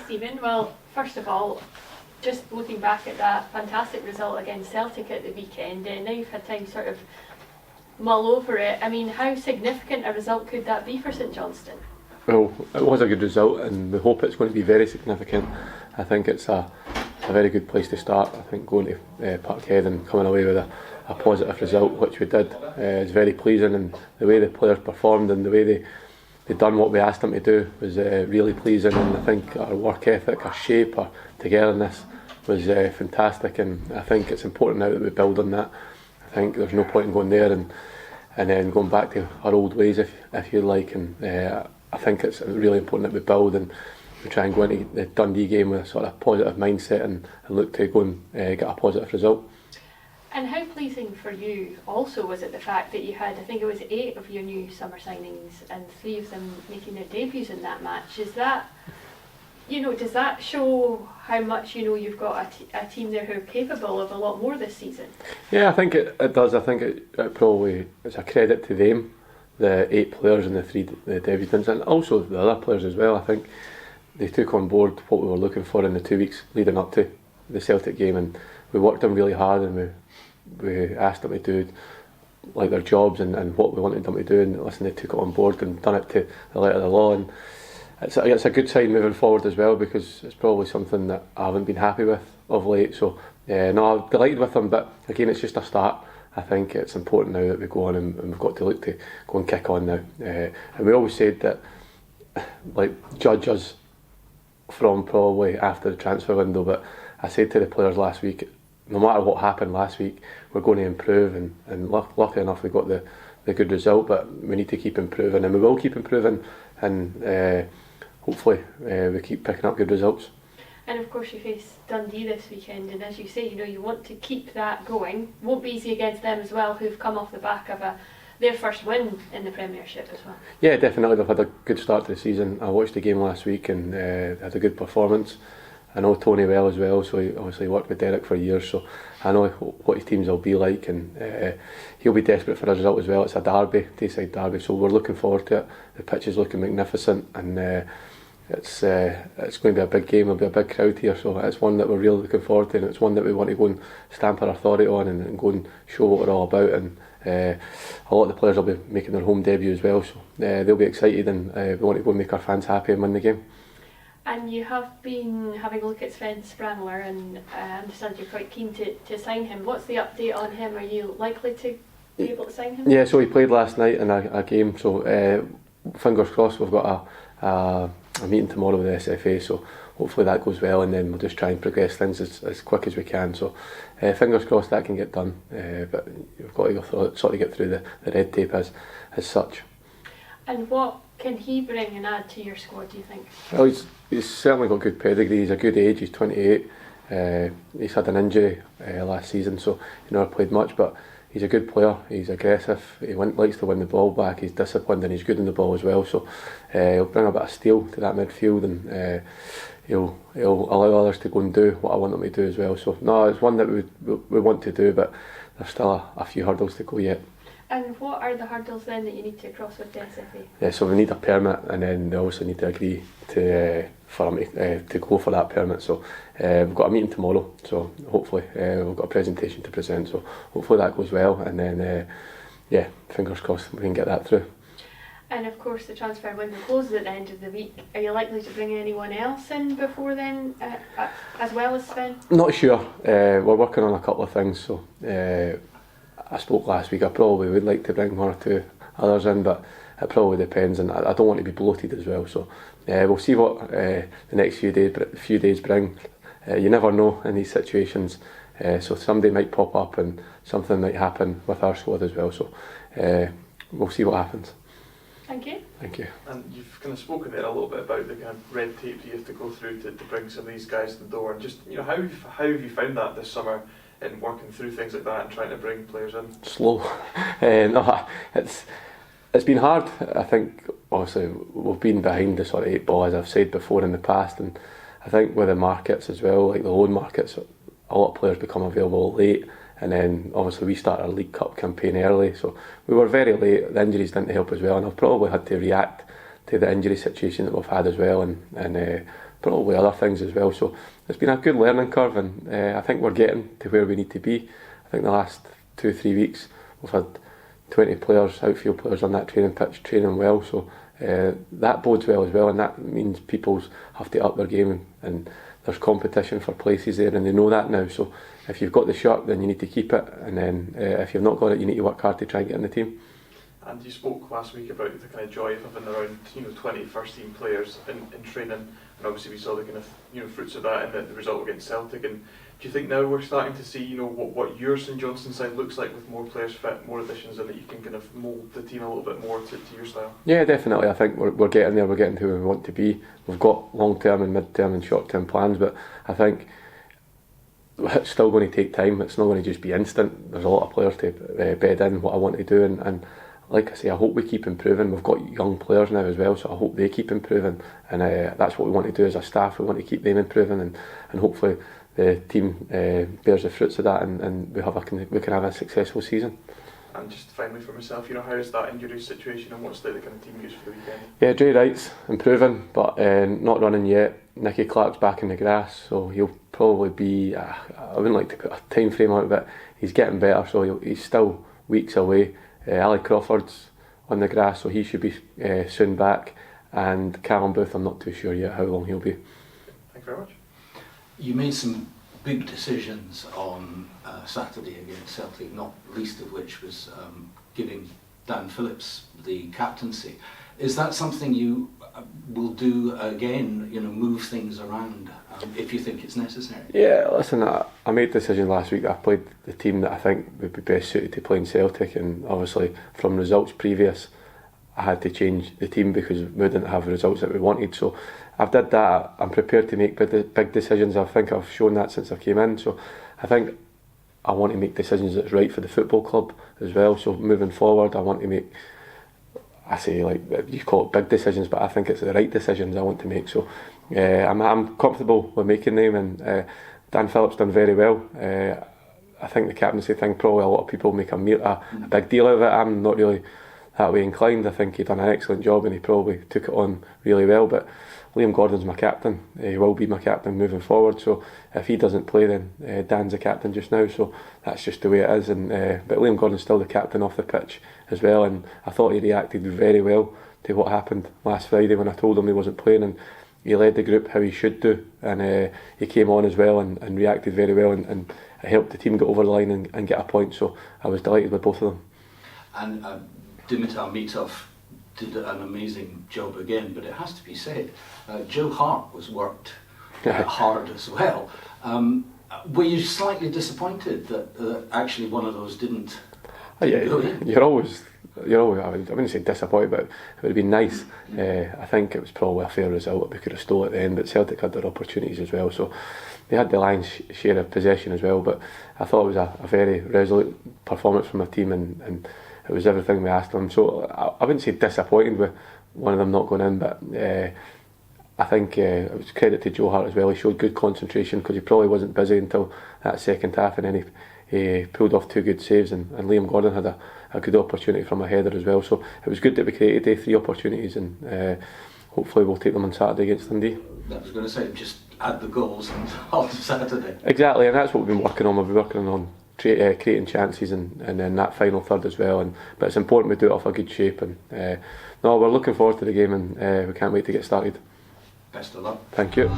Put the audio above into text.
Stephen. Well, first of all, just looking back at that fantastic result against Celtic at the weekend, and now you've had time to sort of mull over it. I mean, how significant a result could that be for St Johnstone? Well, it was a good result, and we hope it's going to be very significant. I think it's a very good place to start. I think going to Parkhead and coming away with a positive result, which we did, is very pleasing, and the way the players performed and the way they done what we asked them to do was really pleasing. And I think our work ethic, our shape, our togetherness was fantastic, and I think it's important now that we build on that. I think there's no point in going there and then going back to our old ways, if you like, and I think it's really important that we build and we try and go into the Dundee game with a sort of positive mindset and look to go and get a positive result. And how pleasing for you also was it the fact that you had, I think it was 8 of your new summer signings and 3 of them making their debuts in that match? Is that, does that show how much you've got a team there who are capable of a lot more this season? Yeah, I think it does. I think it probably is a credit to them, the 8 players and the 3 debutants, and also the other players as well. I think they took on board what we were looking for in the 2 weeks leading up to the Celtic game, and we worked them really hard, and we asked them to do like their jobs and what we wanted them to do, and listen, they took it on board and done it to the letter of the law. And it's a good sign moving forward as well, because it's probably something that I haven't been happy with of late. So no, I'm delighted with them, but again, it's just a start. I think it's important now that we go on and we've got to look to go and kick on now. And we always said that, like, judge us from probably after the transfer window, but I said to the players last week, no matter what happened last week, we're going to improve, and luckily enough we got the good result, but we need to keep improving, and we will keep improving, and hopefully we keep picking up good results. And of course you face Dundee this weekend, and as you say, you want to keep that going. Won't be easy against them as well, who've come off the back of their first win in the Premiership as well. Yeah, definitely. They've had a good start to the season. I watched the game last week and had a good performance. I know Tony well as well, so he obviously worked with Derek for years, so I know what his teams will be like, and he'll be desperate for a result as well. It's a derby, Tayside derby, so we're looking forward to it. The pitch is looking magnificent, and it's going to be a big game. There'll be a big crowd here, so it's one that we're really looking forward to, and it's one that we want to go and stamp our authority on and go and show what we're all about. And a lot of the players will be making their home debut as well, so they'll be excited, and we want to go and make our fans happy and win the game. And you have been having a look at Sven Sprangler, and I understand you're quite keen to sign him. What's the update on him? Are you likely to be able to sign him? Yeah, so he played last night in a game, so fingers crossed. We've got a meeting tomorrow with the SFA, so hopefully that goes well, and then we'll just try and progress things as quick as we can. So fingers crossed that can get done, but we've got to sort of get through the red tape as such. And what can he bring and add to your squad, do you think? Well, he's certainly got good pedigree. He's a good age. He's 28. He's had an injury last season, so he never played much, but he's a good player. He's aggressive. He likes to win the ball back. He's disciplined, and he's good in the ball as well. So he'll bring a bit of steel to that midfield, and he'll allow others to go and do what I want them to do as well. So no, it's one that we want to do, but there's still a few hurdles to go yet. And what are the hurdles then that you need to cross with the SFA? Yeah, so we need a permit, and then they also need to agree for him to go for that permit. So we've got a meeting tomorrow, so hopefully we've got a presentation to present, so hopefully that goes well, and then fingers crossed we can get that through. And of course the transfer window closes at the end of the week. Are you likely to bring anyone else in before then, as well as Sven? Not sure. We're working on a couple of things, so I spoke last week. I probably would like to bring 1 or 2 others in, but it probably depends, and I don't want to be bloated as well. So we'll see what the next few days bring. You never know in these situations, so somebody might pop up and something might happen with our squad as well. So we'll see what happens. Thank you. Thank you. And you've kind of spoken there a little bit about the kind of red tape you have to go through to bring some of these guys to the door, and just how have you found that this summer in working through things like that and trying to bring players in? Slow. No, it's been hard. I think obviously we've been behind the sort of 8 ball, as I've said before in the past, and I think with the markets as well, like the loan markets, a lot of players become available late, and then obviously we start our League Cup campaign early, so we were very late. The injuries didn't help as well, and I've probably had to react to the injury situation that we've had as well, and probably other things as well. So it's been a good learning curve, and I think we're getting to where we need to be. I think the last 2-3 weeks we've had 20 players, outfield players on that training pitch training well, so that bodes well as well, and that means people have to up their game, and there's competition for places there, and they know that now. So if you've got the shirt, then you need to keep it, and then if you've not got it, you need to work hard to try and get in the team. And you spoke last week about the kind of joy of having around 20 first team players in training, and obviously we saw the kind of fruits of that in the result against Celtic. And do you think now we're starting to see what your St Johnstone side looks like with more players fit, more additions, and that you can kind of mould the team a little bit more to your style? Yeah, definitely. I think we're getting there. We're getting to where we want to be. We've got long term and mid term and short term plans, but I think it's still going to take time. It's not going to just be instant. There's a lot of players to bed in what I want to do, and like I say, I hope we keep improving. We've got young players now as well, so I hope they keep improving, and that's what we want to do as a staff. We want to keep them improving, and hopefully the team bears the fruits of that, and we can have a successful season. And just finally for myself, how is that injury situation, and what's the kind of team use for the weekend? Yeah, Dre Wright's improving, but not running yet. Nicky Clark's back in the grass, so he'll probably be, I wouldn't like to put a time frame on it, but he's getting better, so he's still weeks away. Ali Crawford's on the grass, so he should be soon back, and Callum Booth, I'm not too sure yet how long he'll be. Thank you very much. You made some big decisions on Saturday against Celtic, not least of which was giving Dan Phillips the captaincy. Is that something you will do again, move things around if you think it's necessary? Yeah, listen, I made a decision last week. I played the team that I think would be best suited to playing Celtic, and obviously from results previous I had to change the team because we didn't have the results that we wanted. So I've did that. I'm prepared to make big decisions. I think I've shown that since I came in. So I think I want to make decisions that's right for the football club as well. So moving forward, I want to make, I say, like, you call it big decisions, but I think it's the right decisions I want to make. So I'm comfortable with making them, and Dan Phillips done very well. I think the captaincy thing, probably a lot of people make a big deal of it. I'm not really that way inclined. I think he done an excellent job, and he probably took it on really well. But Liam Gordon's my captain. He will be my captain moving forward. So if he doesn't play, then Dan's the captain just now. So that's just the way it is. And but Liam Gordon's still the captain off the pitch as well. And I thought he reacted very well to what happened last Friday when I told him he wasn't playing, and he led the group how he should do. And he came on as well and reacted very well, and it helped the team get over the line and get a point. So I was delighted with both of them. And Dimitar Mitov did an amazing job again, but it has to be said, Joe Hart was worked hard as well. Were you slightly disappointed that actually one of those didn't go in? You're always, I wouldn't say disappointed, but it would have been nice. I think it was probably a fair result that we could have stole at the end, but Celtic had their opportunities as well, so they had the lion's share of possession as well. But I thought it was a very resolute performance from a team, and it was everything we asked them. So I wouldn't say disappointed with one of them not going in, but I think it was credit to Joe Hart as well. He showed good concentration because he probably wasn't busy until that second half, and then he pulled off 2 good saves, and Liam Gordon had a good opportunity from a header as well. So it was good that we created 3 opportunities, and hopefully we'll take them on Saturday against Dundee. I was going to say, just add the goals on Saturday. Exactly, and that's what we've been working on. We've been working on creating chances, and then that final third as well. But it's important we do it off a good shape, and no, we're looking forward to the game, and we can't wait to get started. Best of luck. Thank you.